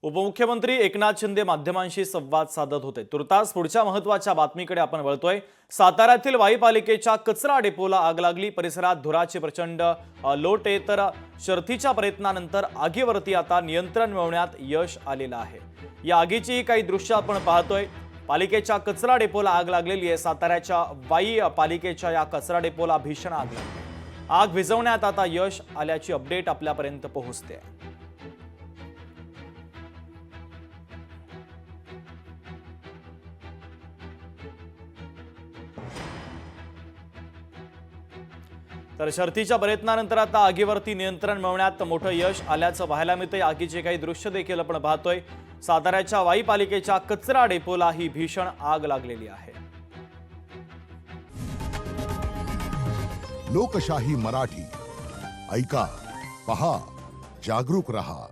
उपमुख्यमंत्री एकनाथ शिंदे माध्यमांशी संवाद साधत होते। तुर्तास पुढच्या महत्त्वाच्या बातमीकडे आपण वळतोय। साताऱ्यातील वाई पालिकेच्या कचरा डेपोला आग लागली। परिसरात धुराची प्रचंड लोट आहे, तर शर्थीच्या प्रयत्नानंतर आगीवरती आता नियंत्रण मिळवण्यात यश आलेलं आहे। या आगीची काही दृश्य आपण पाहतोय। पालिकेच्या कचरा डेपोला आग लागलेली आहे। साताऱ्याच्या वाई पालिकेच्या या कचरा डेपोला भीषण आग लागली। आग विझवण्यात आता यश आल्याची अपडेट आपल्यापर्यंत पोहोचते। तर शर्थीच्या प्रयत्नानंतर आता आगीवरती नियंत्रण मिळवण्यात मोठं यश आल्याचं पाहायला मिळतंय। आगीचे काही दृश्य देखील आपण पाहतोय। साताऱ्याच्या वाई पालिकेच्या कचरा डेपोला ही भीषण आग लागलेली आहे। लोकशाही मराठी ऐका, पहा, जागरूक रहा।